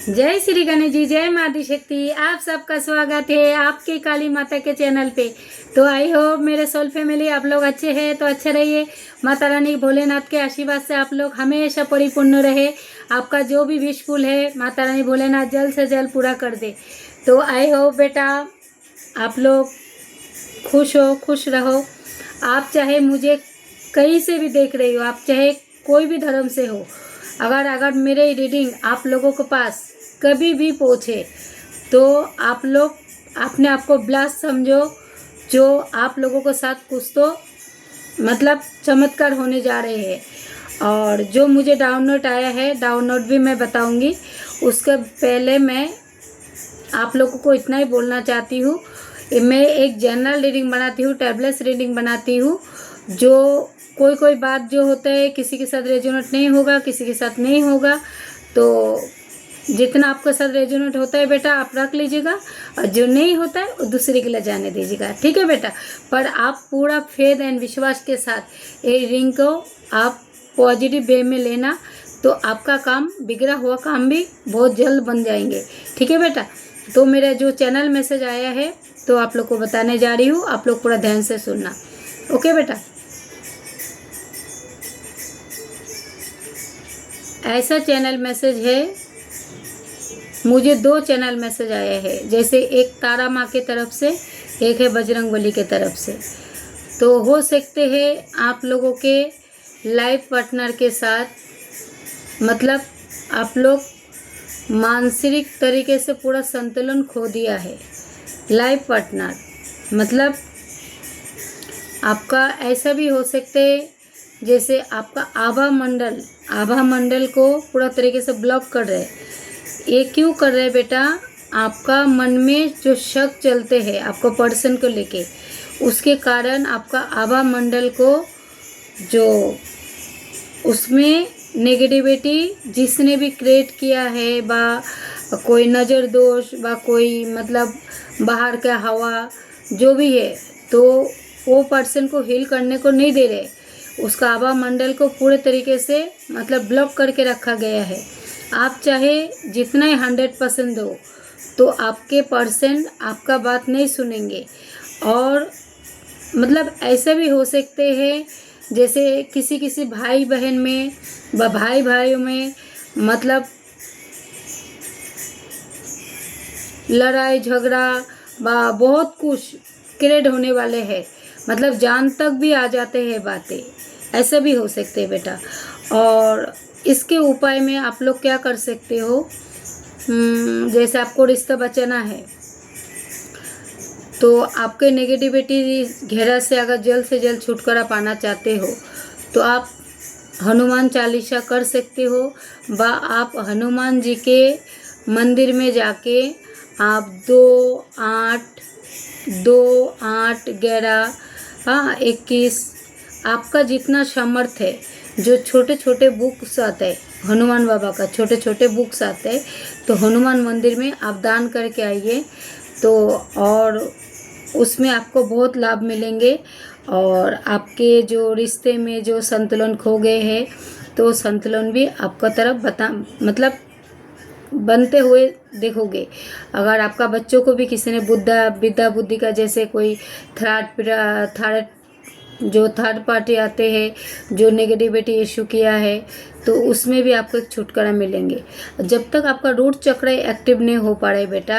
जय श्री गणेश जी, जय माता शक्ति। आप सबका स्वागत है आपके काली माता के चैनल पे। तो आई होप मेरे सोल फैमिली आप लोग अच्छे हैं तो अच्छे रहिए। माता रानी भोलेनाथ के आशीर्वाद से आप लोग हमेशा परिपूर्ण रहे। आपका जो भी विशफुल है माता रानी भोलेनाथ जल्द से जल्द पूरा कर दे। तो आई होप बेटा आप लोग खुश हो, खुश रहो। आप चाहे मुझे कहीं से भी देख रही हो, आप चाहे कोई भी धर्म से हो, अगर मेरे रीडिंग आप लोगों के पास कभी भी पहुँचे तो आप लोग अपने आप को ब्लेस्ड समझो। जो आप लोगों के साथ कुछ तो मतलब चमत्कार होने जा रहे हैं। और जो मुझे डाउनलोड आया है, डाउनलोड भी मैं बताऊंगी। उसके पहले मैं आप लोगों को इतना ही बोलना चाहती हूँ, मैं एक जनरल रीडिंग बनाती हूँ, टैबलेट्स रीडिंग बनाती हूँ। जो कोई बात जो होता है किसी के साथ रेजोनेट नहीं होगा, किसी के साथ नहीं होगा। तो जितना आपके साथ रेजोनेट होता है बेटा आप रख लीजिएगा, और जो नहीं होता है वो दूसरे के लिए जाने दीजिएगा, ठीक है बेटा। पर आप पूरा फेथ एंड विश्वास के साथ ये रीडिंग को आप पॉजिटिव वे में लेना, तो आपका काम, बिगड़ा हुआ काम भी बहुत जल्द बन जाएंगे, ठीक है बेटा। तो मेरा जो चैनल मैसेज आया है तो आप लोग को बताने जा रही हूँ, आप लोग पूरा ध्यान से सुनना, ओके बेटा। ऐसा चैनल मैसेज है, मुझे दो चैनल मैसेज आया है, जैसे एक तारा माँ की तरफ से, एक है बजरंगबली की तरफ से। तो हो सकते हैं आप लोगों के लाइफ पार्टनर के साथ मतलब आप लोग मानसिक तरीके से पूरा संतुलन खो दिया है। लाइफ पार्टनर मतलब आपका ऐसा भी हो सकते है जैसे आपका आभा मंडल को पूरा तरीके से ब्लॉक कर रहे हैं। ये क्यों कर रहे हैं बेटा? आपका मन में जो शक चलते हैं आपको पर्सन को लेके, उसके कारण आपका आभा मंडल को जो उसमें नेगेटिविटी जिसने भी क्रिएट किया है, बा कोई नज़र दोष, बा कोई मतलब बाहर का हवा जो भी है, तो वो पर्सन को हील करने को नहीं दे रहे। उसका आभा मंडल को पूरे तरीके से मतलब ब्लॉक करके रखा गया है। आप चाहे जितना ही 100% दो तो आपके पर्सन आपका बात नहीं सुनेंगे। और मतलब ऐसे भी हो सकते हैं जैसे किसी भाई बहन में व भाई भाइयों में मतलब लड़ाई झगड़ा व बहुत कुछ क्रिएट होने वाले हैं, मतलब जान तक भी आ जाते हैं बातें, ऐसे भी हो सकते हैं बेटा। और इसके उपाय में आप लोग क्या कर सकते हो, जैसे आपको रिश्ता बचाना है तो आपके नेगेटिविटी घेरा से अगर जल्द से जल्द छुटकारा पाना चाहते हो तो आप हनुमान चालीसा कर सकते हो, व आप हनुमान जी के मंदिर में जाके आप 2, 8, 21 आपका जितना सामर्थ्य है, जो छोटे छोटे बुक्स आते हैं हनुमान बाबा का, छोटे छोटे बुक्स आते हैं, तो हनुमान मंदिर में आप दान करके आइए। तो और उसमें आपको बहुत लाभ मिलेंगे। और आपके जो रिश्ते में जो संतुलन खो गए हैं तो संतुलन भी आपका तरफ मतलब बनते हुए देखोगे। अगर आपका बच्चों को भी किसी ने विद्या बुद्धि का, जैसे कोई थर्ड पार्टी आते हैं जो नेगेटिविटी इशू किया है, तो उसमें भी आपको एक छुटकारा मिलेंगे। जब तक आपका रूट चक्र एक्टिव नहीं हो पा रहा है बेटा,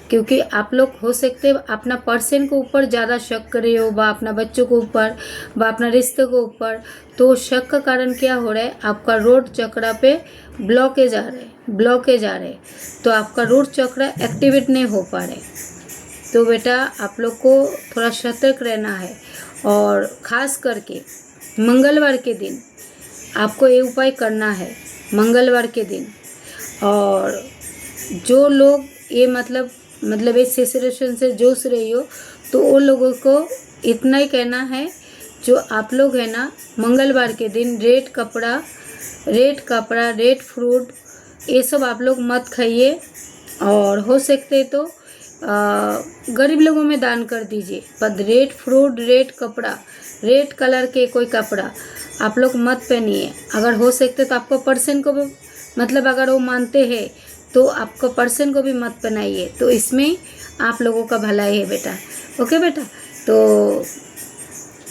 क्योंकि आप लोग हो सकते अपना पर्सन के ऊपर ज़्यादा शक कर रहे हो, व अपना बच्चों के ऊपर, व अपना रिश्ते के ऊपर। तो शक का कारण क्या हो रहा है, आपका रूट चक्र पे ब्लॉकेज आ रहे, तो आपका रूट चक्र एक्टिवेट नहीं हो पा रहे। तो बेटा आप लोग को थोड़ा सतर्क रहना है। और ख़ास करके मंगलवार के दिन आपको ये उपाय करना है, मंगलवार के दिन। और जो लोग ये मतलब इस सिचुएशन से जूझ रही हो, तो वो लोगों को इतना ही कहना है, जो आप लोग है ना मंगलवार के दिन रेड कपड़ा, रेड फ्रूट, ये सब आप लोग मत खाइए। और हो सकते तो गरीब लोगों में दान कर दीजिए। पर रेड फ्रूट, रेड कपड़ा, रेड कलर के कोई कपड़ा आप लोग मत पहनिए। अगर हो सकते तो आपको पर्सन को भी मतलब अगर वो मानते हैं तो आपको पर्सन को भी मत बनाइए, तो इसमें आप लोगों का भलाई है बेटा। ओके बेटा, तो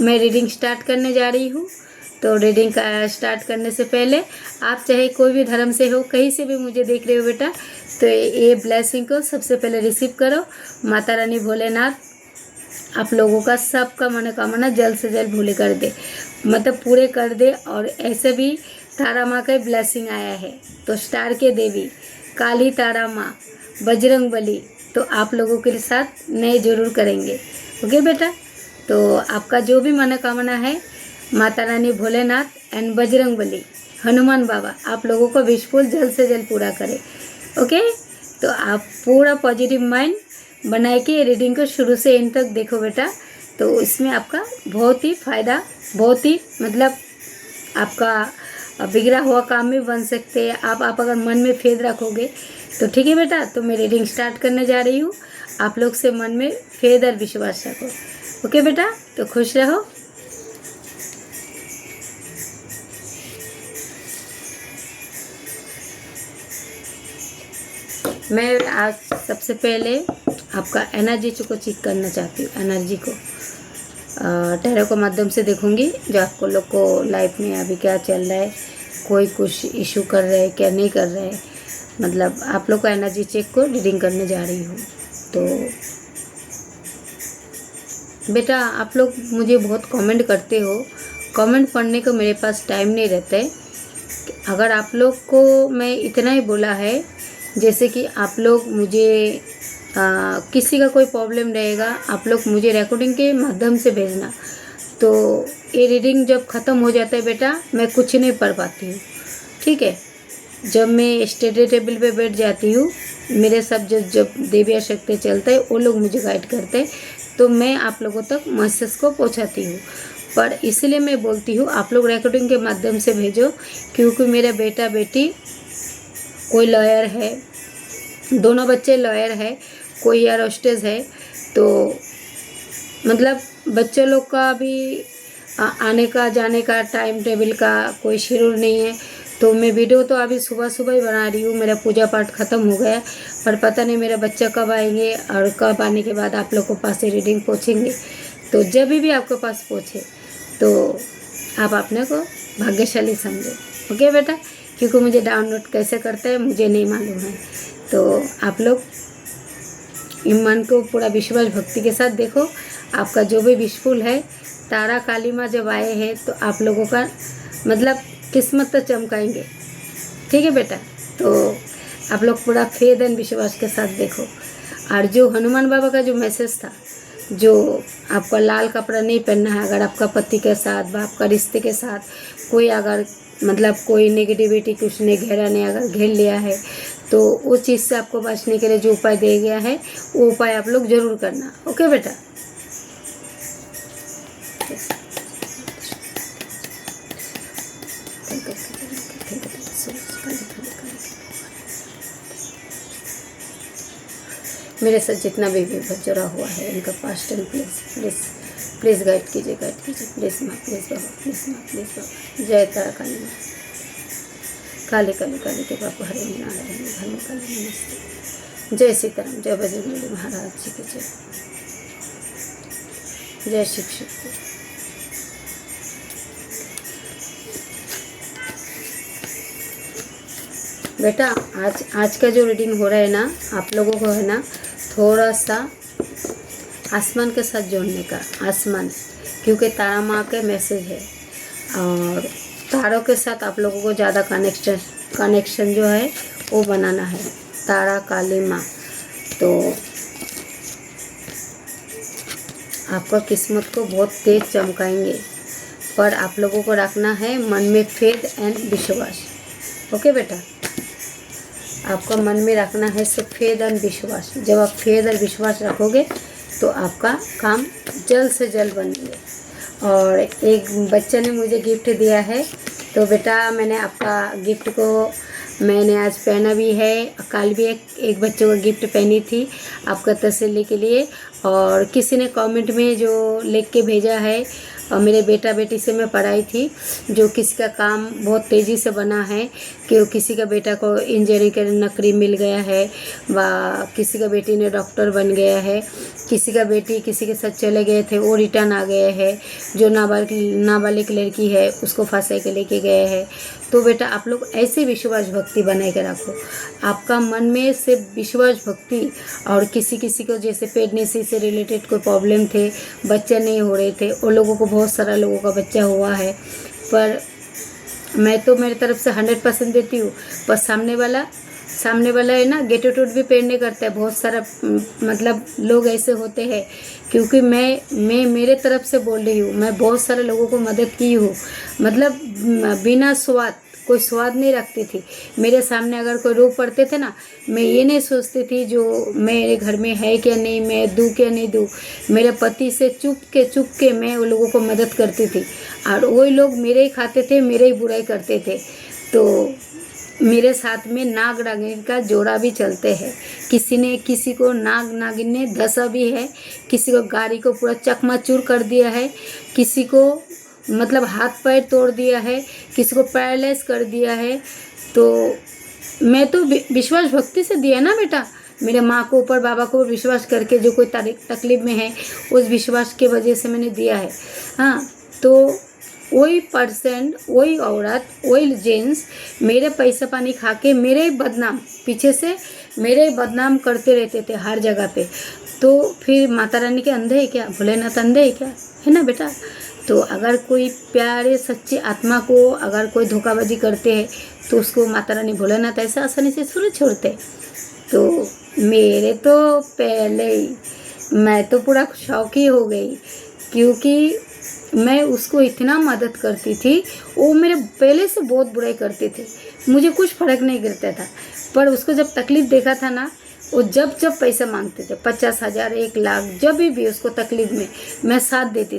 मैं रीडिंग स्टार्ट करने जा रही हूँ। तो रीडिंग का स्टार्ट करने से पहले आप चाहे कोई भी धर्म से हो, कहीं से भी मुझे देख रहे हो बेटा, तो ये ब्लेसिंग को सबसे पहले रिसीव करो। माता रानी भोलेनाथ आप लोगों का सबका मनोकामना जल्द से जल्द पूरे कर दे, मतलब पूरे कर दे। और ऐसे भी तारा माँ का ब्लेसिंग आया है, तो स्टार के देवी काली तारा माँ बजरंग बली तो आप लोगों के साथ नए जरूर करेंगे। ओके बेटा, तो आपका जो भी मनोकामना है माता रानी भोलेनाथ एंड बजरंग बली हनुमान बाबा आप लोगों को विशफुल जल्द से जल्द पूरा करें। ओके, तो आप पूरा पॉजिटिव माइंड बनाए के रीडिंग को शुरू से एंड तक देखो बेटा, तो इसमें आपका बहुत ही फ़ायदा, बहुत ही मतलब आपका बिगड़ा हुआ काम भी बन सकते हैं आप अगर मन में फेद रखोगे तो। ठीक है बेटा, तो मैं रीडिंग स्टार्ट करने जा रही हूँ। आप लोग से मन में फेद और विश्वास रखो। ओके बेटा, तो खुश रहो। मैं आज सबसे पहले आपका एनर्जी को चेक करना चाहती हूँ। एनर्जी को टैरो के माध्यम से देखूंगी जो आपको लोग को लाइफ में अभी क्या चल रहा है, कोई कुछ इशू कर रहे हैं क्या नहीं कर रहे हैं, मतलब आप लोग का एनर्जी चेक को रीडिंग करने जा रही हूँ। तो बेटा आप लोग मुझे बहुत कमेंट करते हो, कमेंट पढ़ने को मेरे पास टाइम नहीं रहता है। अगर आप लोग को मैं इतना ही बोला है, जैसे कि आप लोग मुझे किसी का कोई प्रॉब्लम रहेगा आप लोग मुझे रिकॉर्डिंग के माध्यम से भेजना। तो ये रीडिंग जब ख़त्म हो जाता है बेटा मैं कुछ नहीं पढ़ पाती हूँ। ठीक है, जब मैं स्टडी टेबल पे बैठ जाती हूँ, मेरे सब जब देविया शक्ति चलता है वो लोग मुझे गाइड करते हैं, तो मैं आप लोगों तक मैसेज को पहुँचाती हूँ। पर इसलिए मैं बोलती हूँ आप लोग रिकॉर्डिंग के माध्यम से भेजो, क्योंकि मेरा बेटा बेटी कोई लॉयर है, दोनों बच्चे लॉयर है, कोई एयर होस्टेस है। तो मतलब बच्चे लोग का भी आने का जाने का टाइम टेबल का कोई शेड्यूल नहीं है। तो मैं वीडियो तो अभी सुबह सुबह ही बना रही हूँ, मेरा पूजा पाठ ख़त्म हो गया, पर पता नहीं मेरा बच्चा कब आएंगे और कब आने के बाद आप लोग को पास से रीडिंग पहुँचेंगे। तो जब भी आपके पास पहुँचे तो आप अपने को भाग्यशाली समझो। ओके बेटा, क्योंकि मुझे डाउनलोड कैसे करते हैं मुझे नहीं मालूम है। तो आप लोग ईमान को पूरा विश्वास भक्ति के साथ देखो। आपका जो भी विशफुल है, तारा काली माँ जब आए हैं तो आप लोगों का मतलब किस्मत तो चमकाएंगे। ठीक है बेटा, तो आप लोग पूरा फेद एंड विश्वास के साथ देखो। और जो हनुमान बाबा का जो मैसेज था, जो आपका लाल कपड़ा नहीं पहनना है अगर आपका पति के साथ व आपका रिश्ते के साथ कोई अगर मतलब कोई नेगेटिविटी कुछ ने घेरा ने अगर घेर लिया है, तो उस चीज़ से आपको बचने के लिए जो उपाय दिया गया है वो उपाय आप लोग ज़रूर करना। ओके बेटा, मेरे साथ जितना भी जुड़ा हुआ है इनका पास्ट एंड प्लीज़ गाइड कीजिए प्लीज़ माँ, प्लीज़ बाबा, प्लीज़ माँ, प्लीज़ बाबा। जय तारा काली माँ, काली काली काली के बापू हरे नारायण हरे काली नमस्ते। जय सीताराम, जय बजरंगबली महाराज जी की जय, जय शिव शक्ति। बेटा आज का जो रीडिंग हो रहा है ना, आप लोगों को है ना थोड़ा सा आसमान के साथ जोड़ने का, आसमान, क्योंकि तारा माँ के मैसेज है और तारों के साथ आप लोगों को ज़्यादा कनेक्शन जो है वो बनाना है। तारा काली माँ तो आपका किस्मत को बहुत तेज चमकाएंगे, पर आप लोगों को रखना है मन में फेथ एंड विश्वास। ओके बेटा, आपका मन में रखना है सिर्फ फेथ एंड विश्वास। जब आप फेथ और विश्वास रखोगे तो आपका काम जल्द से जल्द बनेंगे। और एक बच्चे ने मुझे गिफ्ट दिया है, तो बेटा मैंने आपका गिफ्ट को मैंने आज पहना भी है, कल भी एक बच्चे को गिफ्ट पहनी थी आपका तसल्ली के लिए। और किसी ने कमेंट में जो लिख के भेजा है और मेरे बेटा बेटी से मैं पढ़ाई थी, जो किसी का काम बहुत तेज़ी से बना है कि वो किसी का बेटा को इंजीनियरिंग का नौकरी मिल गया है, व किसी का बेटी ने डॉक्टर बन गया है, किसी का बेटी किसी के साथ चले गए थे वो रिटर्न आ गए हैं, जो नाबालिग लड़की है उसको फंसा के लेके गए हैं। तो बेटा आप लोग ऐसे विश्वास भक्ति बना के रखो, आपका मन में सिर्फ विश्वास भक्ति। और किसी किसी को जैसे प्रेगनेंसी से रिलेटेड कोई प्रॉब्लम थे, बच्चे नहीं हो रहे थे, उन लोगों को बहुत सारा लोगों का बच्चा हुआ है, पर मैं तो मेरी तरफ से 100% देती हूँ। पर सामने वाला है ना, गेट टूट भी पेड़ नहीं करता है। बहुत सारा मतलब लोग ऐसे होते हैं, क्योंकि मैं मेरे तरफ से बोल रही हूँ, मैं बहुत सारे लोगों को मदद की हूँ, मतलब बिना स्वाद, कोई स्वाद नहीं रखती थी। मेरे सामने अगर कोई रो पड़ते थे ना, मैं ये नहीं सोचती थी जो मेरे घर में है क्या नहीं, मैं दूँ क्या नहीं दूँ। मेरे पति से चुप के मैं उन लोगों को मदद करती थी, और वही लोग मेरे ही खाते थे, मेरे ही बुराई करते थे। तो मेरे साथ में नाग नागिन का जोड़ा भी चलते हैं। किसी को नाग नागिन ने धंसा भी है, किसी को गाड़ी को पूरा चकमाचूर कर दिया है, किसी को मतलब हाथ पैर तोड़ दिया है, किसी को पैरालाइज कर दिया है। तो मैं तो विश्वास भक्ति से दिया ना बेटा, मेरे माँ को ऊपर बाबा को विश्वास करके, जो कोई तकलीफ में है उस विश्वास के वजह से मैंने दिया है। हाँ, तो वही पर्सन, वही औरत, वही जेंट्स मेरे पैसा पानी खा के मेरे ही बदनाम, पीछे से मेरे ही बदनाम करते रहते थे हर जगह पे। तो फिर माता रानी के अंधे है क्या, भोलेनाथ अंधे है क्या, है ना बेटा। तो अगर कोई प्यारे सच्चे आत्मा को अगर कोई धोखाबाजी करते हैं तो उसको माता रानी भोलेनाथ ऐसा आसानी से थोड़ी छोड़ते। तो मेरे तो पहले ही मैं तो पूरा शौकी हो गई, क्योंकि मैं उसको इतना मदद करती थी। वो मेरे पहले से बहुत बुराई करते थे, मुझे कुछ फ़र्क नहीं गिरता था, पर उसको जब तकलीफ़ देखा था ना, वो जब पैसा मांगते थे 50,000 1 लाख, जब भी उसको तकलीफ़ में मैं साथ देती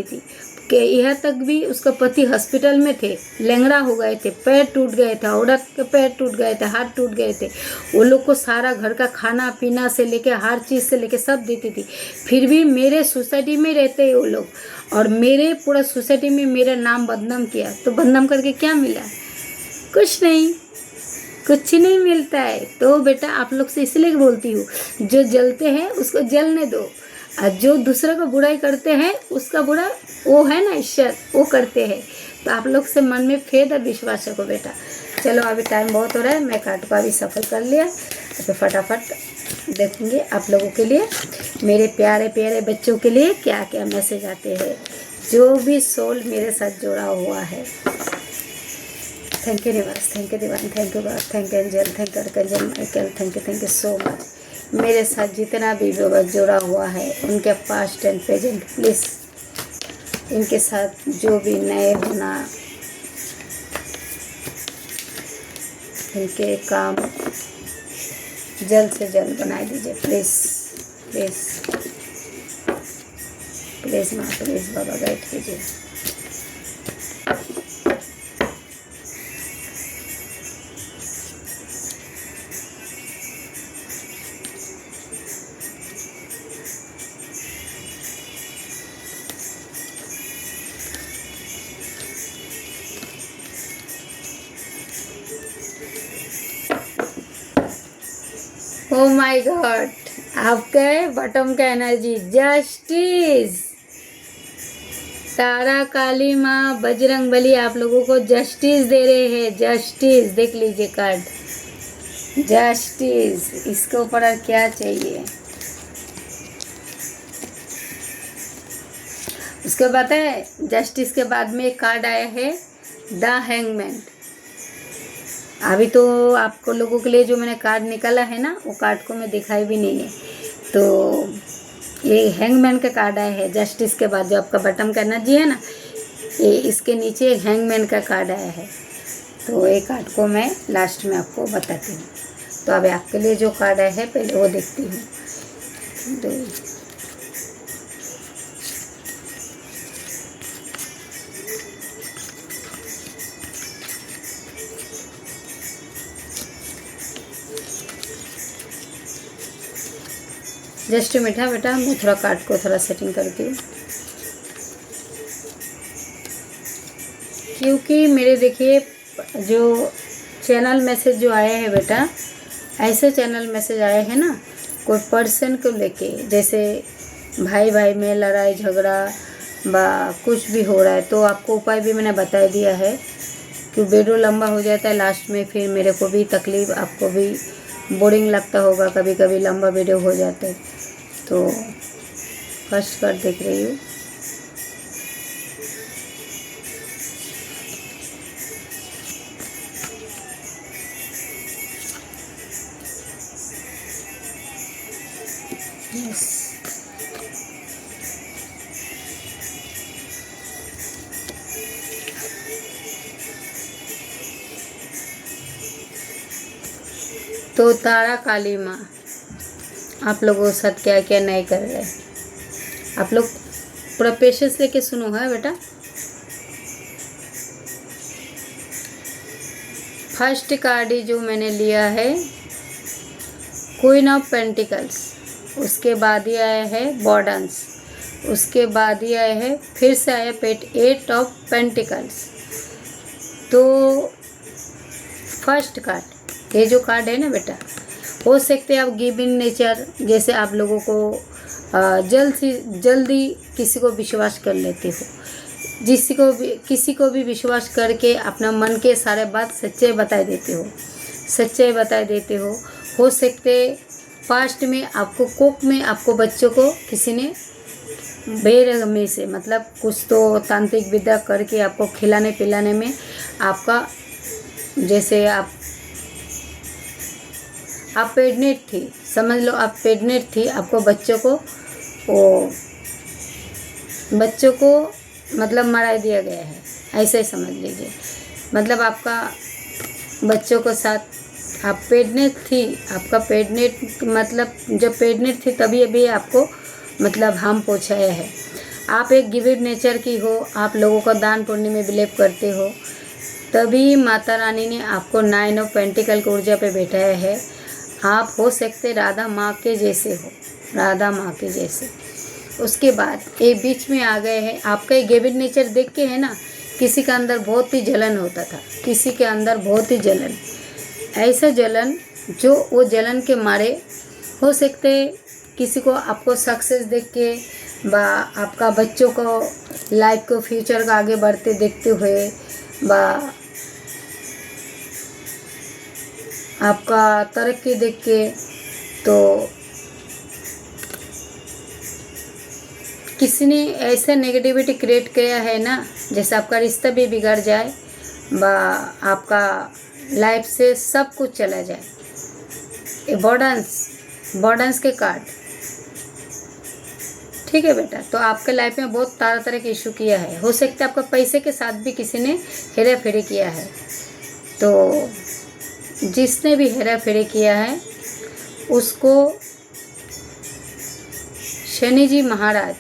थी। कि यह तक भी उसका पति हॉस्पिटल में थे, लंगड़ा हो गए थे, पैर टूट गए थे, औरत के पैर टूट गए थे, हाथ टूट गए थे। वो लोग को सारा घर का खाना पीना से लेके हर चीज़ से लेके सब देती थी। फिर भी मेरे सोसाइटी में रहते हैं वो लोग, और मेरे पूरा सोसाइटी में मेरा नाम बदनाम किया। तो बदनाम करके क्या मिला, कुछ नहीं मिलता है। तो बेटा आप लोग से इसलिए बोलती हूँ, जो जलते हैं उसको जलने दो, और जो दूसरे को बुराई करते हैं उसका बुरा वो है ना ईश्वर, वो करते हैं। तो आप लोग से मन में फेद और विश्वास रखो बेटा। चलो अभी टाइम बहुत हो रहा है, मैं कार्ड को अभी सफल कर लिया, तो फटाफट देखेंगे आप लोगों के लिए, मेरे प्यारे प्यारे बच्चों के लिए क्या क्या मैसेज आते हैं, जो भी सोल मेरे साथ जुड़ा हुआ है। Thank you universe, thank you divine, thank you God, thank you angel, thank you archangel Michael, thank you so much. मेरे साथ जितना भी लोग जुड़ा हुआ है उनके पास्ट एंड प्रेजेंट, प्लीज़ इनके साथ जो भी नए होना, इनके काम जल्द से जल्द बना दीजिए प्लीज़ माँ, प्लीज़ बाबा गाइड कीजिए। ओ माय गॉड, आपके बॉटम का एनर्जी जस्टिस, तारा काली माँ बजरंग बली आप लोगों को जस्टिस दे रहे हैं। जस्टिस देख लीजिए कार्ड, जस्टिस, इसके ऊपर और क्या चाहिए। उसके बाद है जस्टिस के बाद में एक कार्ड आया है द हैंगमैन। अभी तो आपको लोगों के लिए जो मैंने कार्ड निकाला है ना, वो कार्ड को मैं दिखाई भी नहीं है। तो ये हैंगमैन का कार्ड आया है जस्टिस के बाद, जो आपका बटन का एनर्जी है ना, ये इसके नीचे एक हैंगमैन का कार्ड आया है। तो ये कार्ड को मैं लास्ट में आपको बताती हूँ। तो अभी आपके लिए जो कार्ड आया है पहले वो देखती हूँ। तो जस्ट मीठा बेटा, मैं थोड़ा कार्ड को थोड़ा सेटिंग करती हूँ। क्योंकि मेरे देखिए जो चैनल मैसेज जो आए हैं बेटा, ऐसे चैनल मैसेज आए हैं ना कोई पर्सन को लेके, जैसे भाई भाई में लड़ाई झगड़ा बा कुछ भी हो रहा है, तो आपको उपाय भी मैंने बता दिया है कि वीडियो लंबा हो जाता है लास्ट में, फिर मेरे को भी तकलीफ़, आपको भी बोरिंग लगता होगा, कभी कभी लंबा वीडियो हो जाता है। तो फर्स्ट कार्ड देख रही हूँ। यस, तो तारा काली माँ आप लोगों के साथ क्या क्या नहीं कर रहे, आप लोग पूरा पेशेंस लेके सुनो है बेटा। फर्स्ट कार्ड ही जो मैंने लिया है क्वीन ऑफ पेंटिकल्स, उसके बाद ही आया है बॉर्डन्स, उसके बाद ही आया है फिर से आया एट ऑफ पेंटिकल्स। तो फर्स्ट कार्ड ये जो कार्ड है ना बेटा, हो सकते आप गिविंग नेचर, जैसे आप लोगों को जल्दी किसी को विश्वास कर लेते हो, किसी को भी विश्वास करके अपना मन के सारे बात सच्चे बता देते हो सकते पास्ट में आपको कोक में आपको बच्चों को किसी ने बेरहमी से, मतलब कुछ तो तांत्रिक विद्या करके आपको खिलाने पिलाने में आपका, जैसे आप प्रेग्नेंट थी, समझ लो आप प्रेग्नेंट थी, आपको बच्चों को मतलब मरा दिया गया है, ऐसे ही समझ लीजिए। मतलब आपका बच्चों के साथ आप प्रेग्नेंट थी, आपका प्रेग्नेंट मतलब जब प्रेग्नेंट थी तभी अभी आपको मतलब हार्म पहुँचाया है। आप एक गिविंग नेचर की हो, आप लोगों का दान पुण्य में बिलीव करते हो, तभी माता रानी ने आपको 9 ऑफ पेंटिकल की ऊर्जा पे बैठाया है। आप हो सकते राधा माँ के जैसे हो, राधा माँ के जैसे। उसके बाद एक बीच में आ गए हैं, आपका एक गिविंग नेचर देख के है ना, किसी के अंदर बहुत ही जलन होता था, किसी के अंदर बहुत ही जलन, ऐसा जलन जो वो जलन के मारे हो सकते किसी को आपको सक्सेस देख के बा आपका बच्चों को लाइफ को फ्यूचर का आगे बढ़ते देखते हुए बा आपका तरक्की देख के, तो किसी ने ऐसा नेगेटिविटी क्रिएट किया है ना, जैसे आपका रिश्ता भी बिगड़ जाए बा आपका लाइफ से सब कुछ चला जाए। ये बॉर्डन्स के कार्ड, ठीक है बेटा। तो आपके लाइफ में बहुत तरह के इशू किया है, हो सकता है आपका पैसे के साथ भी किसी ने हेरा फेरी किया है। तो जिसने भी हेरा फेरी किया है उसको शनि जी महाराज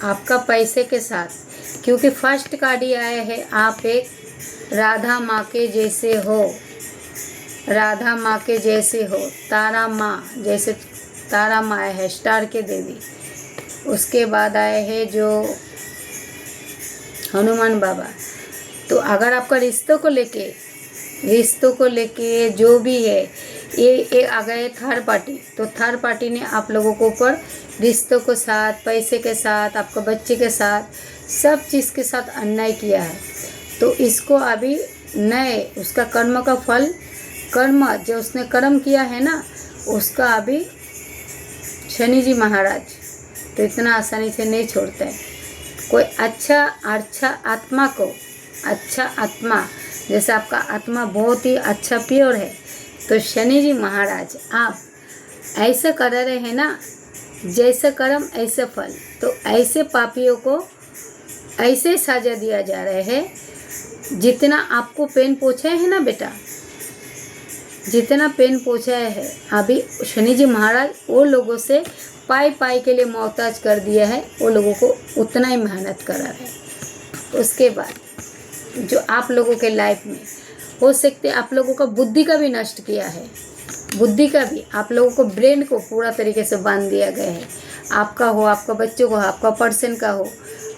आपका पैसे के साथ, क्योंकि फर्स्ट कार्ड ही आया है, आप एक राधा माँ के जैसे हो, राधा माँ के जैसे हो, तारा माँ जैसे, तारा माँ है स्टार के देवी। उसके बाद आए हैं जो हनुमान बाबा। तो अगर आपका रिश्तों को लेके जो भी है, ये आ गए थर्ड पार्टी। तो थर्ड पार्टी ने आप लोगों को ऊपर रिश्तों के साथ, पैसे के साथ, आपका बच्चे के साथ, सब चीज़ के साथ अन्याय किया है। तो इसको अभी नए उसका कर्म का फल, कर्म जो उसने कर्म किया है ना, उसका अभी शनि जी महाराज तो इतना आसानी से नहीं छोड़ता है। कोई अच्छा आत्मा को, अच्छा आत्मा, जैसे आपका आत्मा बहुत ही अच्छा प्योर है, तो शनि जी महाराज आप ऐसा कर रहे हैं ना, जैसे कर्म ऐसे फल। तो ऐसे पापियों को ऐसे सजा दिया जा रहा है, जितना आपको पेन पहुँचा है ना बेटा, जितना पेन पहुँचा है, अभी शनि जी महाराज वो लोगों से पाई के लिए मोहताज कर दिया है, वो लोगों को उतना ही मेहनत करा है। उसके बाद जो आप लोगों के लाइफ में हो सकते आप लोगों का बुद्धि का भी नष्ट किया है, बुद्धि का भी, आप लोगों को ब्रेन को पूरा तरीके से बांध दिया गया है, आपका हो, आपका बच्चों को हो, आपका पर्सन का हो।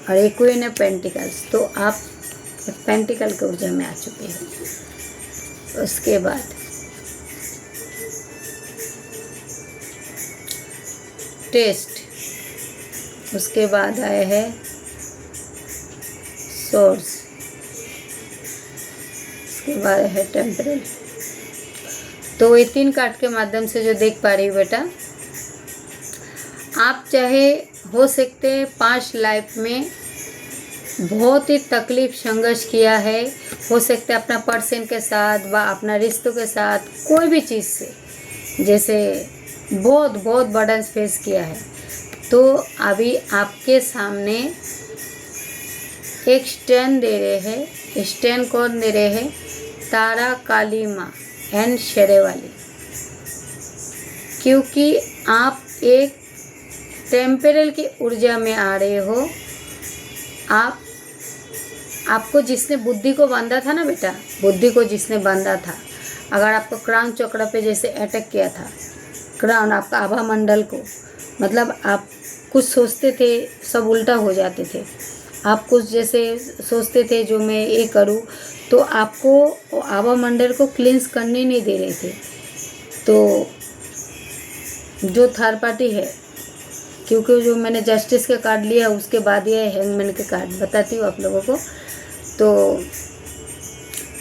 और एक क्वीन ऑफ पेंटिकल्स, तो आप पेंटिकल की ऊर्जा में आ चुकी है। उसके बाद टेस्ट, उसके बाद आए हैं सोर्स, उसके बाद है टेम्परल। तो ये 3 कार्ड के माध्यम से जो देख पा रही हूँ बेटा, आप चाहे हो सकते 5 लाइफ में बहुत ही तकलीफ संघर्ष किया है, हो सकता है अपना पर्सन के साथ व अपना रिश्तों के साथ कोई भी चीज़ से जैसे बहुत बहुत बर्डन फेस किया है। तो अभी आपके सामने एक स्टैंड दे रहे हैं। स्टैंड कौन दे रहे हैं? तारा काली माँ एंड शेरेवाली। क्योंकि आप एक टेम्परल की ऊर्जा में आ रहे हो। आपको जिसने बुद्धि को बांधा था ना बेटा, बुद्धि को जिसने बांधा था, अगर आपको क्राउन चक्र पे जैसे अटैक किया था, क्राउन आपका आभा मंडल को, मतलब आप कुछ सोचते थे सब उल्टा हो जाते थे, आप कुछ जैसे सोचते थे जो मैं ये करूँ, तो आपको आभा मंडल को क्लींस करने नहीं दे रहे थे। तो जो थर्ड पार्टी है, क्योंकि जो मैंने जस्टिस का कार्ड लिया है उसके बाद ये हैंगमैन के कार्ड बताती हूँ आप लोगों को। तो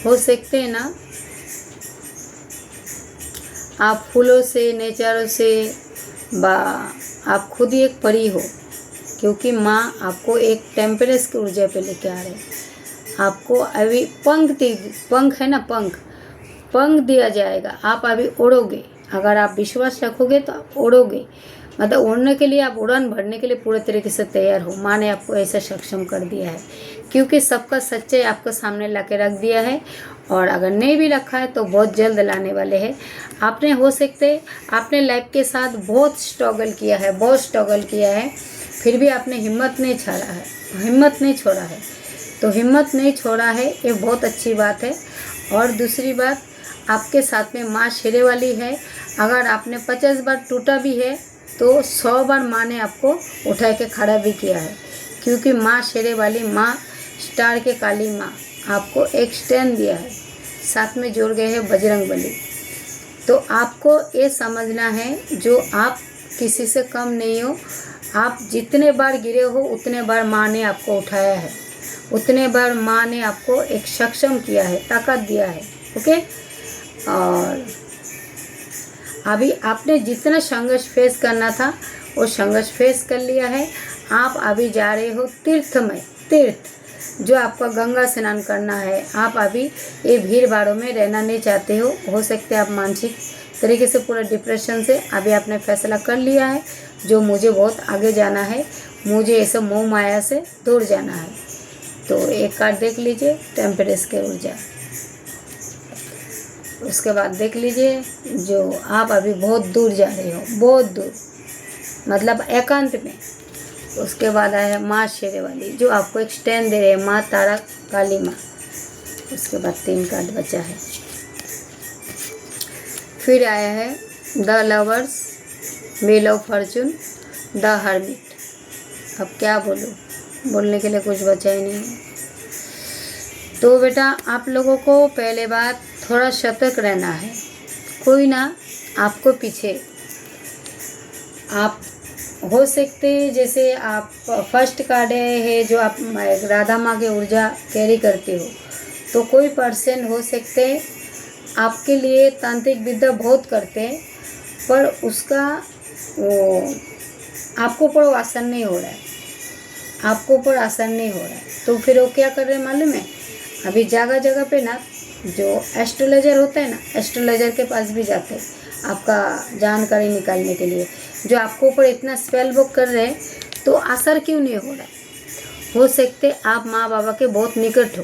हो सकते हैं ना आप फूलों से, नेचरों से, आप खुद ही एक परी हो, क्योंकि माँ आपको एक टेम्परेस की ऊर्जा पे लेके आ रहे हैं। आपको अभी पंख है ना, पंख दिया जाएगा। आप अभी उड़ोगे, अगर आप विश्वास रखोगे तो आप उड़ोगे। मतलब उड़ने के लिए, आप उड़ान भरने के लिए पूरे तरीके से तैयार हो। माँ ने आपको ऐसा सक्षम कर दिया है, क्योंकि सबका सच्चाई आपके सामने ला के रख दिया है। और अगर नहीं भी रखा है तो बहुत जल्द लाने वाले हैं। आपने हो सकते आपने लाइफ के साथ बहुत स्ट्रगल किया है, फिर भी आपने हिम्मत नहीं छोड़ा है। तो हिम्मत नहीं छोड़ा है, ये बहुत अच्छी बात है। और दूसरी बात, आपके साथ में माँ शेरे वाली है। अगर आपने 50 बार टूटा भी है तो 100 बार माँ ने आपको उठा के खड़ा भी किया है, क्योंकि माँ शेरे वाली, माँ स्टार के काली माँ आपको एक स्टैंड दिया है, साथ में जोड़ गए हैं बजरंग बली। तो आपको ये समझना है, जो आप किसी से कम नहीं हो। आप जितने बार गिरे हो उतने बार माँ ने आपको उठाया है, उतने बार माँ ने आपको एक सक्षम किया है, ताकत दिया है। ओके। और अभी आपने जितना संघर्ष फेस करना था वो संघर्ष फेस कर लिया है। आप अभी जा रहे हो तीर्थ, जो आपका गंगा स्नान करना है। आप अभी ये भीड़ भाड़ों में रहना नहीं चाहते हो सकता है आप मानसिक तरीके से पूरा डिप्रेशन से अभी आपने फैसला कर लिया है, जो मुझे बहुत आगे जाना है, मुझे ऐसे मोह माया से दूर जाना है। तो एक कार्ड देख लीजिए, टेम्परेस के ऊर्जा। उसके बाद देख लीजिए, जो आप अभी बहुत दूर जा रहे हो, बहुत दूर, मतलब एकांत में। उसके बाद आया है माँ शेरे वाली, जो आपको एक स्टैंड दे रहे हैं, माँ तारा काली माँ। उसके बाद 3 कार्ड बचा है। फिर आया है the lovers, wheel of Fortune, the hermit. अब क्या बोलूँ, बोलने के लिए कुछ बचा ही नहीं है। तो बेटा आप लोगों को पहले बात थोड़ा सतर्क रहना है। कोई ना आपको पीछे, आप हो सकते जैसे आप फर्स्ट कार्ड है जो आप राधा माँ की ऊर्जा कैरी करते हो, तो कोई पर्सन हो सकते आपके लिए तांत्रिक विद्या बहुत करते हैं, पर उसका वो आपको ऊपर आसन नहीं हो रहा है, आपको ऊपर आसन नहीं हो रहा है। तो फिर वो क्या कर रहे हैं मालूम है, अभी जगह जगह पे ना जो एस्ट्रोलॉजर होता है ना, एस्ट्रोलॉजर के पास भी जाते हैं आपका जानकारी निकालने के लिए। जो आपको ऊपर इतना स्पेल बुक कर रहे हैं, तो असर क्यों नहीं हो रहा है? हो सकते आप माँ बाबा के बहुत निकट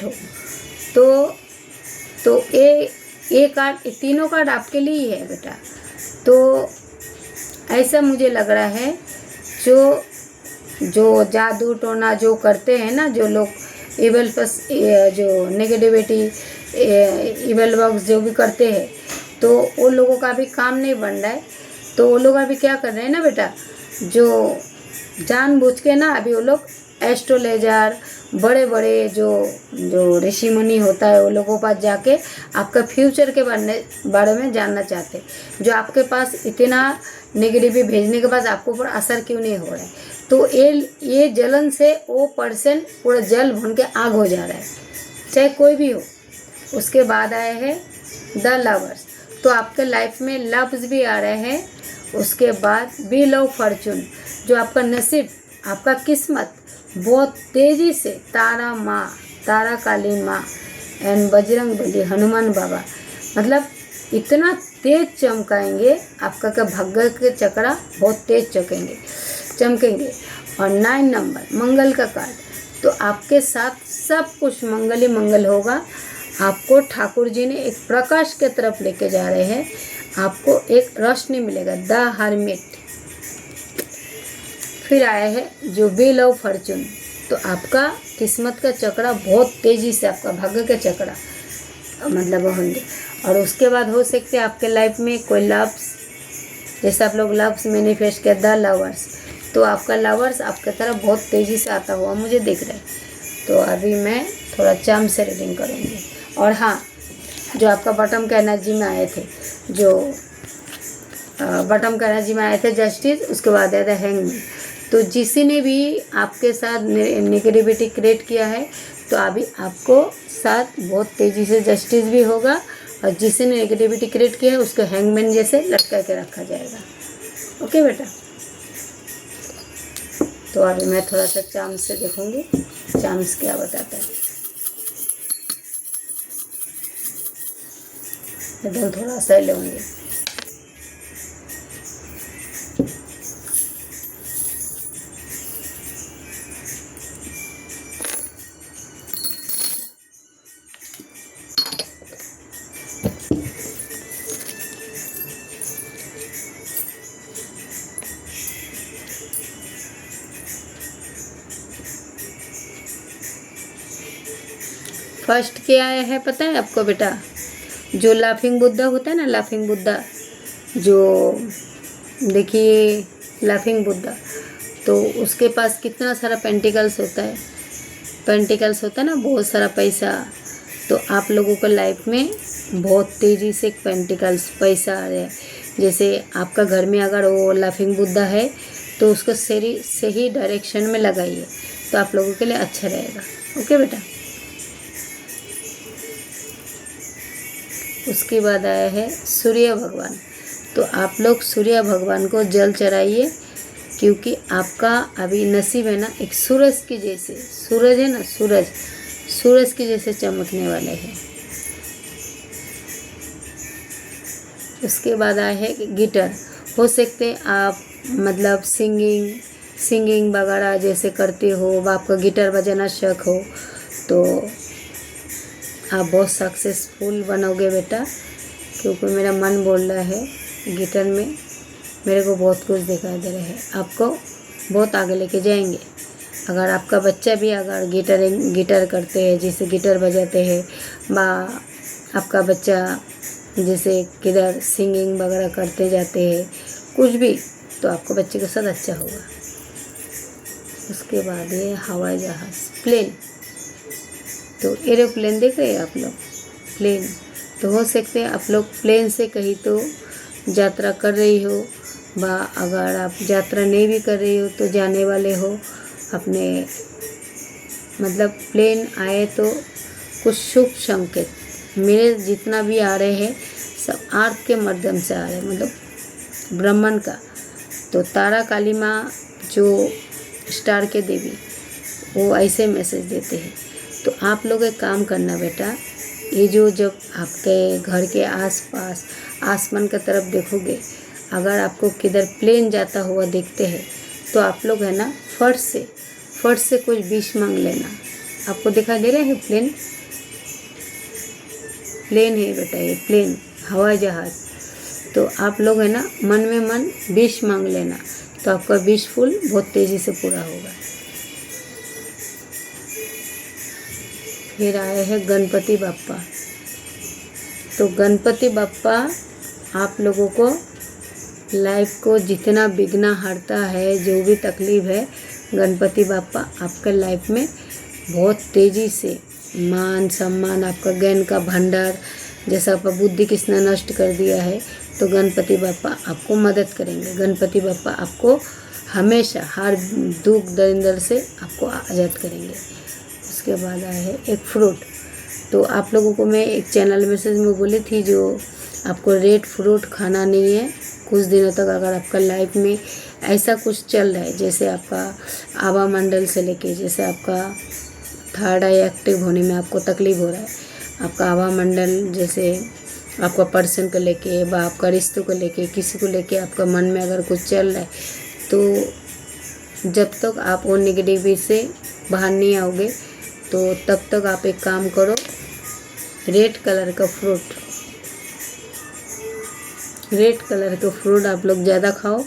हो। तो ये कार्ड, तीनों कार्ड आपके लिए ही है बेटा। तो ऐसा मुझे लग रहा है, जो जादू टोना जो करते हैं ना, जो लोग इवल प्लस जो नेगेटिविटी, इवल वर्क्स जो भी करते हैं, तो वो लोगों का भी काम नहीं बन रहा है। तो वो लोग अभी क्या कर रहे हैं ना बेटा, जो जानबूझ के ना अभी वो लोग एस्ट्रोलॉजर, बड़े बड़े जो जो ऋषि मुनि होता है वो लोगों के पास जाके आपका फ्यूचर के बारे में जानना चाहते हैं। जो आपके पास इतना नेगेटिव भेजने के बाद आपको ऊपर असर क्यों नहीं हो रहा है, तो ये जलन से वो पर्सन पूरा जल भून के आग हो जा रहा है, चाहे कोई भी हो। उसके बाद आए हैं द लवर्स, तो आपके लाइफ में लव्स भी आ रहे हैं। उसके बाद व्हील ऑफ फॉर्चून, जो आपका नसीब, आपका किस्मत बहुत तेज़ी से तारा माँ, तारा काली माँ एंड बजरंग बली, हनुमान बाबा, मतलब इतना तेज चमकाएंगे आपका का भाग्य के चक्रा बहुत तेज चमकेंगे। और 9 नंबर मंगल का कार्ड, तो आपके साथ सब कुछ मंगल ही मंगल होगा। आपको ठाकुर जी ने एक प्रकाश के तरफ लेके जा रहे हैं, आपको एक रोशनी मिलेगा, द हर्मिट। फिर आया है जो व्हील ऑफ फॉर्चून, तो आपका किस्मत का चक्रा बहुत तेज़ी से, आपका भाग्य का चक्रा मतलब होंगे। और उसके बाद हो सकते हैं आपके लाइफ में कोई लव्स, जैसे आप लोग लव्स मैनिफेस्ट किया, द लवर्स, तो आपका लवर्स आपके तरफ बहुत तेज़ी से आता हुआ मुझे दिख रहा है। तो अभी मैं थोड़ा चाम से रीडिंग करूँगी। और हाँ, जो आपका बॉटम का एनर्जी में आए थे, जो बॉटम का एनर्जी में आए थे जस्टिस, उसके बाद आया था हैंगमैन। तो जिसी ने भी आपके साथ नेगेटिविटी क्रिएट किया है, तो अभी आपको साथ बहुत तेज़ी से जस्टिस भी होगा, और जिसने नेगेटिविटी क्रिएट किया है उसको हैंगमैन जैसे लटका के रखा जाएगा। ओके बेटा, तो अभी मैं थोड़ा सा चाम्स से देखूंगी, चाम्स क्या बताता है। एकदम थोड़ा सा लूँगी। फर्स्ट क्या आया है पता है आपको बेटा, जो लाफिंग बुद्धा होता है ना, लाफिंग बुद्धा, जो देखिए लाफिंग बुद्धा, तो उसके पास कितना सारा पेंटिकल्स होता है, पेंटिकल्स होता है ना, बहुत सारा पैसा। तो आप लोगों को लाइफ में बहुत तेज़ी से पेंटिकल्स पैसा आ रहा है। जैसे आपका घर में अगर वो लाफिंग बुद्धा है तो उसको सही डायरेक्शन में लगाइए, तो आप लोगों के लिए अच्छा रहेगा। ओके बेटा। उसके बाद आया है सूर्य भगवान, तो आप लोग सूर्य भगवान को जल चढ़ाइए, क्योंकि आपका अभी नसीब है ना एक सूरज की जैसे, सूरज है ना, सूरज की जैसे चमकने वाले हैं। उसके बाद आया है गिटार, हो सकते आप मतलब सिंगिंग वगैरह जैसे करते हो, आपका गिटार बजाना शौक हो, तो आप बहुत सक्सेसफुल बनोगे बेटा, क्योंकि मेरा मन बोल रहा है गिटार में मेरे को बहुत कुछ दिखाई दे रहा है, आपको बहुत आगे लेके जाएंगे। अगर आपका बच्चा भी अगर गिटार करते हैं, जैसे गिटार बजाते हैं, बा आपका बच्चा जैसे किधर सिंगिंग वगैरह करते जाते हैं कुछ भी, तो आपको बच्चे के साथ अच्छा होगा। उसके बाद ये हवाई जहाज़, प्लेन, तो एरोप्लेन देख रहे हैं आप लोग, प्लेन, तो हो सकते हैं आप लोग प्लेन से कहीं तो यात्रा कर रही हो, बा अगर आप यात्रा नहीं भी कर रही हो तो जाने वाले हो अपने, मतलब प्लेन आए तो कुछ शुभ संकेत मेरे जितना भी आ रहे हैं सब अर्थ के माध्यम से आ रहे हैं, मतलब ब्रह्मांड का। तो तारा काली माँ जो स्टार के देवी, वो ऐसे मैसेज देते हैं। तो आप लोग एक काम करना बेटा, ये जो जब आपके घर के आसपास आसमान की तरफ देखोगे, अगर आपको किधर प्लेन जाता हुआ देखते हैं, तो आप लोग है ना फट से कुछ विश मांग लेना। आपको दिखाई दे रहे हैं प्लेन है बेटा, ये प्लेन हवाई जहाज़, तो आप लोग है ना मन में मन विश मांग लेना, तो आपका विश फुल बहुत तेज़ी से पूरा होगा। फिर आए हैं गणपति बाप्पा, तो गणपति बाप्पा आप लोगों को लाइफ को जितना विघ्न हरता है, जो भी तकलीफ है गणपति बापा आपके लाइफ में बहुत तेज़ी से मान सम्मान, आपका ज्ञान का भंडार, जैसा आपका बुद्धि किसने नष्ट कर दिया है, तो गणपति बापा आपको मदद करेंगे। गणपति बापा आपको हमेशा हर दुख दरिंदर से आपको आज़ाद करेंगे। उसके बाद आया है एक फ्रूट। तो आप लोगों को मैं एक चैनल मैसेज में बोली थी, जो आपको रेड फ्रूट खाना नहीं है कुछ दिनों तक। अगर आपका लाइफ में ऐसा कुछ चल रहा है, जैसे आपका आभा मंडल से लेके, जैसे आपका थर्ड आई एक्टिव होने में आपको तकलीफ हो रहा है, आपका आभा मंडल जैसे आपका पर्सन को लेके व आपका रिश्तों को लेके, किसी को लेके आपका मन में अगर कुछ चल रहा है, तो जब तक आप वो नेगेटिविटी से बाहर नहीं आओगे, तो तब तक आप एक काम करो, रेड कलर का फ्रूट आप लोग ज़्यादा खाओ।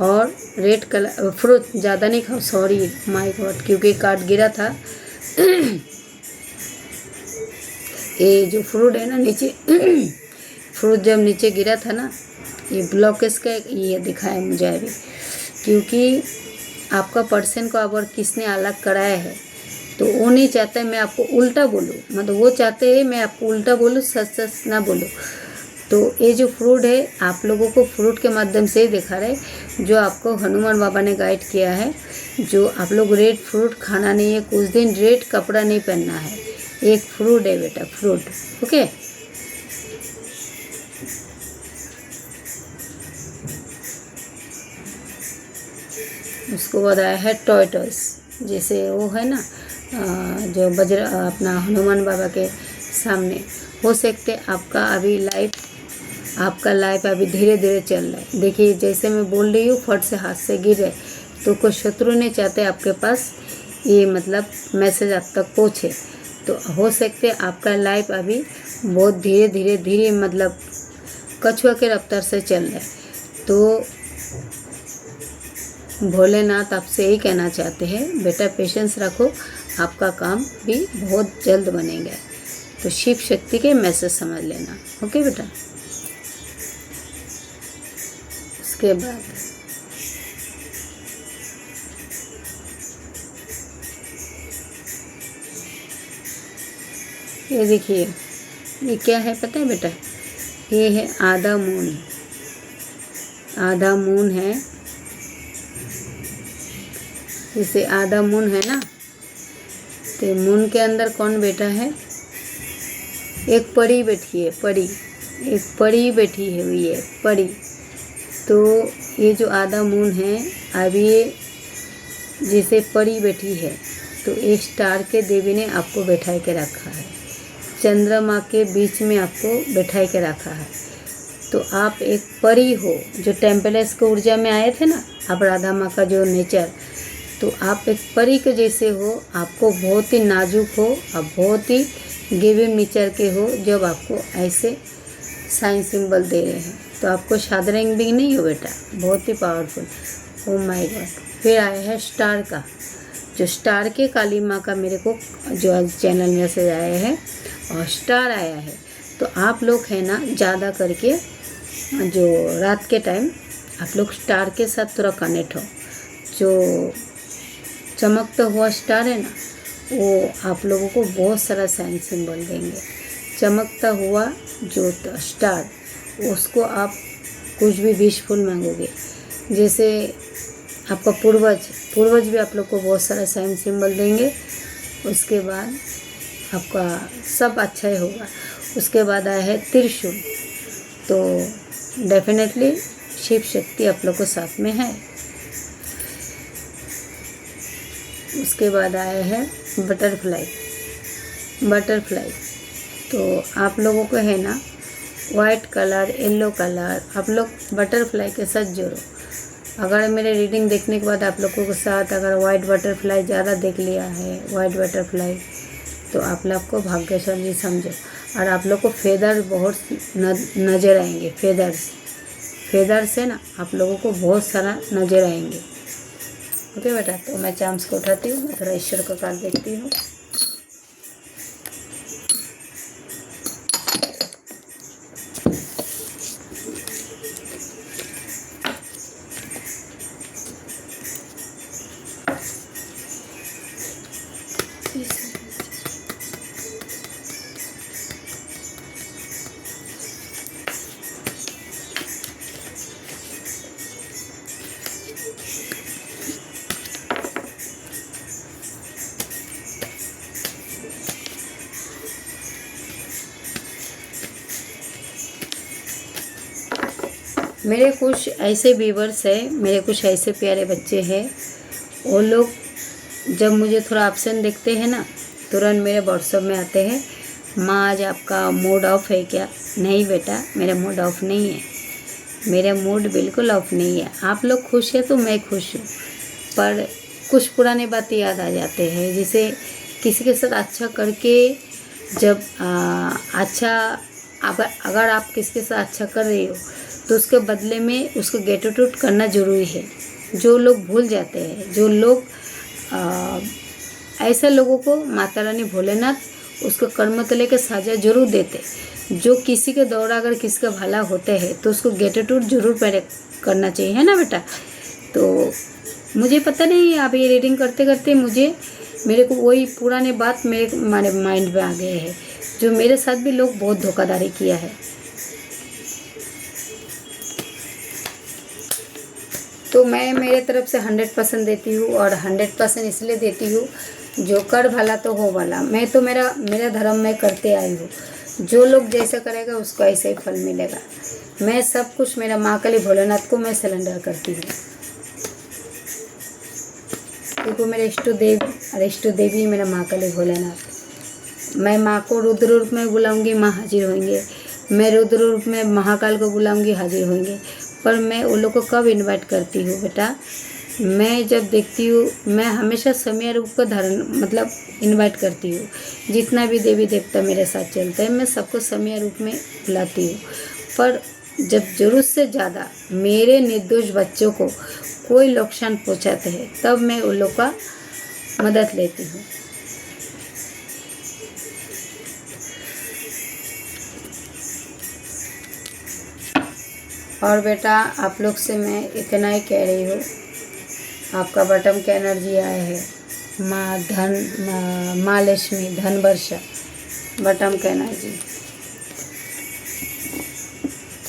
और रेड कलर फ्रूट ज़्यादा नहीं खाओ, सॉरी माय गॉड, क्योंकि कार्ड गिरा था। ये जो फ्रूट है ना नीचे फ्रूट जब नीचे गिरा था ना, ये ब्लॉकेज का ये दिखाया मुझे अभी, क्योंकि आपका पर्सन को अगर किसने अलग कराया है, तो वो नहीं चाहता है मैं आपको उल्टा बोलूँ, मतलब वो चाहते हैं मैं आपको उल्टा बोलूँ, सच सच ना बोलूँ। तो ये जो फ्रूट है, आप लोगों को फ्रूट के माध्यम से ही दिखा रहे, जो आपको हनुमान बाबा ने गाइड किया है, जो आप लोग रेड फ्रूट खाना नहीं है, कुछ दिन रेड कपड़ा नहीं पहनना है, एक फ्रूट है बेटा, फ्रूट, ओके। उसको बाद आया है टॉयटॉयस, जैसे वो है ना जो वज्र अपना हनुमान बाबा के सामने। हो सकते आपका लाइफ अभी धीरे धीरे चल रहा है। देखिए जैसे मैं बोल रही हूँ, फट से हाथ से गिर रहे, तो कोई शत्रु नहीं चाहते आपके पास ये मतलब मैसेज आप तक पहुँचे। तो हो सकते आपका लाइफ अभी बहुत धीरे धीरे मतलब कछुआ के रफ्तार से चल रहा है। तो भोलेनाथ आपसे यही कहना चाहते हैं, बेटा पेशेंस रखो, आपका काम भी बहुत जल्द बनेगा। तो शिव शक्ति के मैसेज समझ लेना, ओके बेटा। उसके बाद ये देखिए, ये क्या है पता है बेटा, ये है आधा मून है। जैसे आधा मून है ना, तो मून के अंदर कौन बैठा है, एक परी बैठी है, एक परी बैठी है हुई है, परी। तो ये जो आधा मून है, अब ये जैसे परी बैठी है, तो एक स्टार के देवी ने आपको बैठा के रखा है, चंद्रमा के बीच में आपको बैठा के रखा है। तो आप एक परी हो, जो टेम्पलेस को ऊर्जा में आए थे ना, आप राधा माँ का जो नेचर, तो आप एक परी के जैसे हो, आपको बहुत ही नाजुक हो, आप बहुत ही गिविंग नेचर के हो, जब आपको ऐसे साइन सिंबल दे रहे हैं। तो आपको साधारण भी नहीं हो बेटा, बहुत ही पावरफुल। Oh my God. फिर आया है स्टार का, जो स्टार के काली माँ का मेरे को जो आज चैनल में से आया है, और स्टार आया है। तो आप लोग है ना, ज़्यादा करके जो रात के टाइम आप लोग स्टार के साथ थोड़ा कनेक्ट हो। जो चमकता हुआ स्टार है ना, वो आप लोगों को बहुत सारा साइन सिंबल देंगे। चमकता हुआ जो स्टार, उसको आप कुछ भी विशफुल मांगोगे। जैसे आपका पूर्वज भी आप लोग को बहुत सारा साइन सिंबल देंगे। उसके बाद आपका सब अच्छा ही होगा। उसके बाद आया है त्रिशूल। तो डेफिनेटली शिव शक्ति आप लोग को साथ में है। उसके बाद आया है बटरफ्लाई। तो आप लोगों को है ना, वाइट कलर, येलो कलर, आप लोग बटरफ्लाई के साथ जोड़ो। अगर मेरे रीडिंग देखने के बाद आप लोगों के साथ अगर वाइट बटरफ्लाई ज़्यादा देख लिया है, वाइट बटरफ्लाई, तो आप लोग को भाग्यशाली समझो। और आप लोग को फेदर बहुत नज़र आएंगे। फेदर से ना आप लोगों को बहुत सारा नज़र आएंगे। ओके बेटा, तो मैं चाम्स को उठाती हूँ, मैं थोड़ा ईश्वर का कार्ड देखती हूँ। मेरे कुछ ऐसे व्यूवर्स हैं, मेरे कुछ ऐसे प्यारे बच्चे हैं, वो लोग जब मुझे थोड़ा ऑप्शन देखते हैं ना, तुरंत मेरे व्हाट्सएप में आते हैं, माँ आज आपका मूड ऑफ है क्या? नहीं बेटा, मेरा मूड ऑफ नहीं है, मेरा मूड बिल्कुल ऑफ नहीं है। आप लोग खुश हैं तो मैं खुश हूँ, पर कुछ पुराने बातें याद आ जाते हैं। जैसे किसी के साथ अच्छा करके जब अच्छा अगर आप किसी के साथ अच्छा कर रहे हो तो उसके बदले में उसको ग्रेटिट्यूड करना ज़रूरी है। जो लोग भूल जाते हैं, जो लोग ऐसे लोगों को माता रानी भोलेनाथ उसको कर्म तले के सजा जरूर देते। जो किसी के द्वारा अगर किसी का भला होते हैं तो उसको ग्रेटिट्यूड जरूर पहले करना चाहिए, है ना बेटा। तो मुझे पता नहीं, आप ये रीडिंग करते करते मेरे को वही पुराने बात मेरे माइंड में आ गए हैं, जो मेरे साथ भी लोग बहुत धोखाधड़ी किया है। तो मैं मेरे तरफ से 100% देती हूँ, और 100% इसलिए देती हूँ, जो कर भला तो हो भला। मैं तो मेरा धर्म में करते आई हूँ, जो लोग जैसा करेगा उसको ऐसे ही फल मिलेगा। मैं सब कुछ मेरा माँ काली भोलेनाथ को मैं सिलेंडर करती हूँ, क्योंकि मेरे इष्ट देवी मेरा माँ काली भोलेनाथ। मैं माँ को रुद्र रूप में बुलाऊंगी, माँ हाजिर होंगे। मैं रुद्र रूप में महाकाल को बुलाऊंगी, हाजिर होंगे। पर मैं उन लोग को कब इनवाइट करती हूँ बेटा? मैं जब देखती हूँ, मैं हमेशा समय रूप को धारण इनवाइट करती हूँ। जितना भी देवी देवता मेरे साथ चलते हैं मैं सबको समय रूप में बुलाती हूँ। पर जब ज़रूरत से ज़्यादा मेरे निर्दोष बच्चों को कोई नुकसान पहुँचाते हैं तब मैं उन लोग का मदद लेती हूँ। और बेटा आप लोग से मैं इतना ही कह रही हूँ, आपका बटम का एनर्जी आया है, माँ लक्ष्मी धन वर्षा बटम का एनर्जी।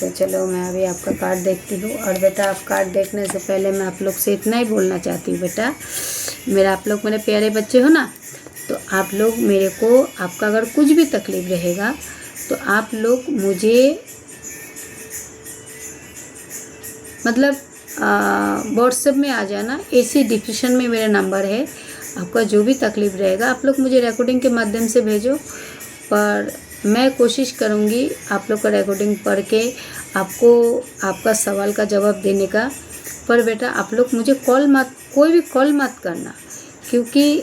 तो चलो मैं अभी आपका कार्ड देखती हूँ। और बेटा आप कार्ड देखने से पहले मैं आप लोग से इतना ही बोलना चाहती हूँ बेटा, आप लोग मेरे प्यारे बच्चे हो ना, तो आप लोग मेरे को, आपका अगर कुछ भी तकलीफ रहेगा तो आप लोग मुझे व्हाट्सएप में आ जाना। इसी डिस्क्रिप्शन में मेरा नंबर है। आपका जो भी तकलीफ रहेगा आप लोग मुझे रिकॉर्डिंग के माध्यम से भेजो, पर मैं कोशिश करूँगी आप लोग का रिकॉर्डिंग पढ़ के आपको आपका सवाल का जवाब देने का। पर बेटा आप लोग मुझे कोई भी कॉल मत करना, क्योंकि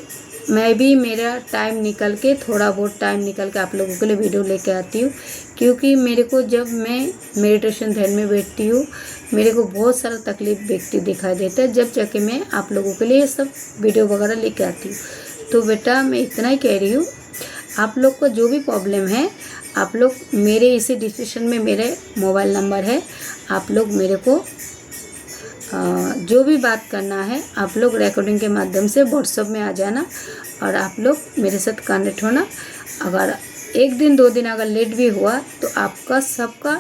मैं भी मेरा टाइम निकल के, थोड़ा बहुत टाइम निकल के आप लोगों के लिए वीडियो लेके आती हूँ। क्योंकि मेरे को जब मैं मेडिटेशन ध्यान में बैठती हूँ मेरे को बहुत सारा तकलीफ व्यक्ति दिखाई देता है, जब जाके मैं आप लोगों के लिए सब वीडियो वगैरह लेके आती हूँ। तो बेटा मैं इतना ही कह रही हूँ, आप लोग को जो भी प्रॉब्लम है आप लोग मेरे इसी डिस्क्रिप्शन में मेरे मोबाइल नंबर है, आप लोग मेरे को जो भी बात करना है आप लोग रिकॉर्डिंग के माध्यम से व्हाट्सएप में आ जाना और आप लोग मेरे साथ कनेक्ट होना। अगर 1 दिन 2 दिन अगर लेट भी हुआ तो आपका सबका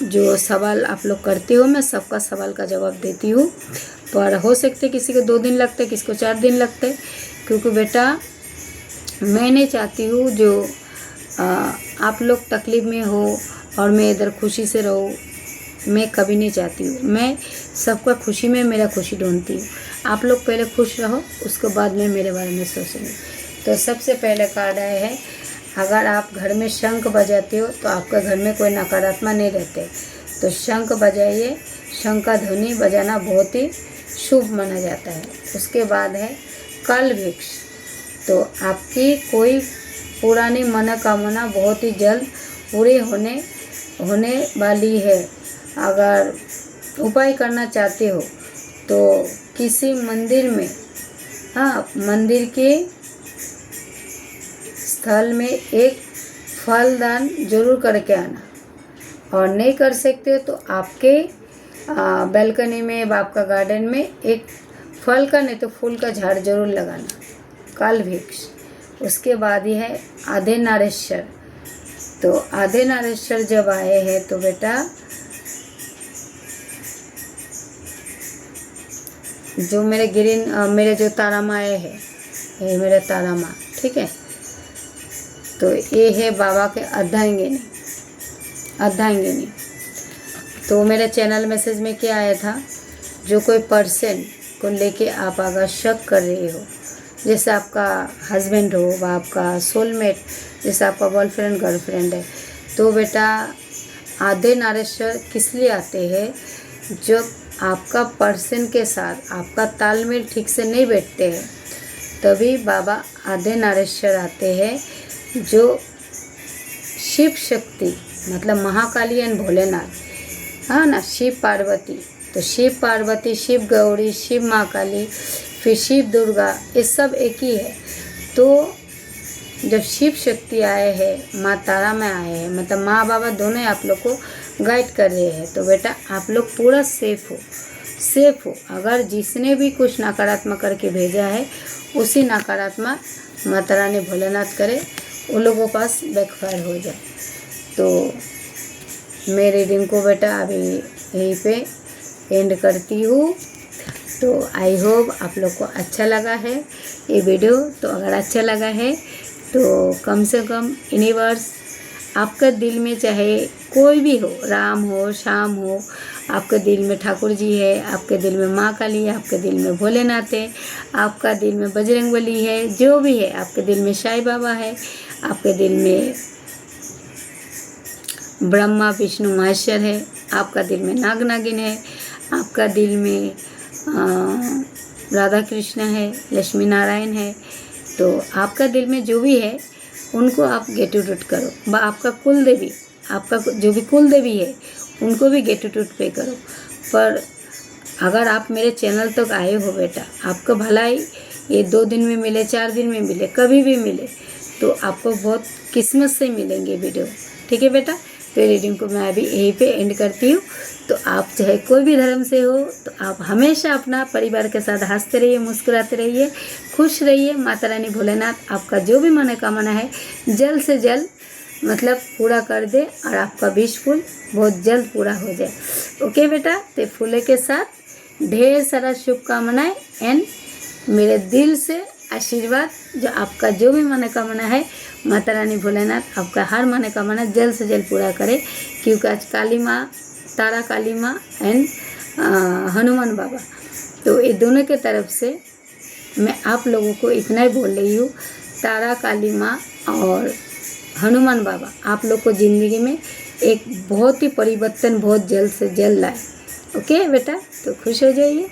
जो सवाल आप लोग करते हो मैं सबका सवाल का जवाब देती हूँ। पर हो सकते किसी को 2 दिन लगते, किसी को 4 दिन लगते, क्योंकि बेटा मैं नहीं चाहती हूँ जो आप लोग तकलीफ़ में हो और मैं इधर खुशी से रहूँ, मैं कभी नहीं चाहती हूँ। मैं सबका खुशी में मेरा खुशी ढूंढती हूँ। आप लोग पहले खुश रहो, उसके बाद में मेरे बारे में सोचेंगे। तो सबसे पहले कार्ड आया है, अगर आप घर में शंख बजाते हो तो आपका घर में कोई नकारात्मक नहीं रहते, तो शंख बजाइए। शंख का ध्वनि बजाना बहुत ही शुभ माना जाता है। उसके बाद है कल वृक्ष, तो आपकी कोई पुरानी मनोकामना बहुत ही जल्द पूरी होने वाली है। अगर उपाय करना चाहते हो तो किसी मंदिर में, मंदिर के स्थल में एक फल दान जरूर करके आना। और नहीं कर सकते हो तो आपके बालकनी में, आपका गार्डन में एक फल का नहीं तो फूल का झाड़ जरूर लगाना, काल वृक्ष। उसके बाद ही है आधे नारेश्वर, तो आधे नारेश्वर जब आए हैं तो बेटा जो मेरे जो तारा माँ है, ये मेरे तारा माँ, ठीक है। तो ये है बाबा के अर्धांगिनी। तो मेरे चैनल मैसेज में क्या आया था, जो कोई पर्सन को लेके आप अगर शक कर रहे हो, जैसे आपका हस्बैंड हो व आपका सोलमेट, जैसे आपका बॉयफ्रेंड गर्लफ्रेंड है, तो बेटा आधे नारेश्वर किस लिए आते हैं, जब आपका पर्सन के साथ आपका तालमेल ठीक से नहीं बैठते हैं, तभी बाबा आधे नारेश्वर आते हैं, जो शिव शक्ति मतलब महाकाली एंड भोलेनाथ, हाँ ना, शिव पार्वती, तो शिव पार्वती, शिव गौरी, शिव महाकाली, फिर शिव दुर्गा, ये सब एक ही है। तो जब शिव शक्ति आए हैं, माँ तारा में आए हैं, मतलब माँ बाबा दोनों आप लोग को गाइड कर रहे हैं, तो बेटा आप लोग पूरा सेफ हो। अगर जिसने भी कुछ नकारात्मक करके भेजा है, उसी नकारात्मक माता रानी भोलेनाथ करे उन लोगों के पास बैकफायर हो जाए। तो मेरे रीडिंग को बेटा अभी यहीं पे एंड करती हूँ। तो आई होप आप लोग को अच्छा लगा है ये वीडियो। तो अगर अच्छा लगा है तो कम से कम यूनिवर्स आपका दिल में चाहे कोई भी हो, राम हो, श्याम हो, आपके दिल में ठाकुर जी है, आपके दिल में माँ काली है, आपके दिल में भोलेनाथ है, आपका दिल में बजरंगबली है, जो भी है, आपके दिल में साईं बाबा है, आपके दिल में ब्रह्मा विष्णु महेश्वर है, आपका दिल में नाग नागिन है, आपका दिल में राधा कृष्ण है, लक्ष्मी नारायण है, तो आपका दिल में जो भी है उनको आप गेट आउट करो। आपका कुल देवी, आपका जो भी कुल देवी है उनको भी गेट आउट पे करो। पर अगर आप मेरे चैनल तक आए हो बेटा, आपका भलाई ये 2 दिन में मिले, 4 दिन में मिले, कभी भी मिले, तो आपको बहुत किस्मत से मिलेंगे वीडियो। ठीक है बेटा, तो रीडिंग को मैं अभी यहीं पे एंड करती हूँ। तो आप चाहे कोई भी धर्म से हो, तो आप हमेशा अपना परिवार के साथ हंसते रहिए, मुस्कुराते रहिए, खुश रहिए। माता रानी भोलेनाथ आपका जो भी मनोकामना है जल्द से जल्द मतलब पूरा कर दे और आपका विश फूल बहुत जल्द पूरा हो जाए। ओके बेटा, तो फूले के साथ ढेर सारा शुभकामनाएं एंड मेरे दिल से आशीर्वाद, जो आपका जो भी मनोकामना है माता रानी भोलेनाथ आपका हर मनोकामना जल्द से जल्द पूरा करे। क्योंकि आज काली माँ, तारा काली माँ एंड हनुमान बाबा, तो ये दोनों के तरफ से मैं आप लोगों को इतना ही बोल रही हूँ, तारा काली माँ और हनुमान बाबा आप लोग को ज़िंदगी में एक बहुत ही परिवर्तन बहुत जल्द से जल्द लाए। ओके बेटा, तो खुश हो जाइए।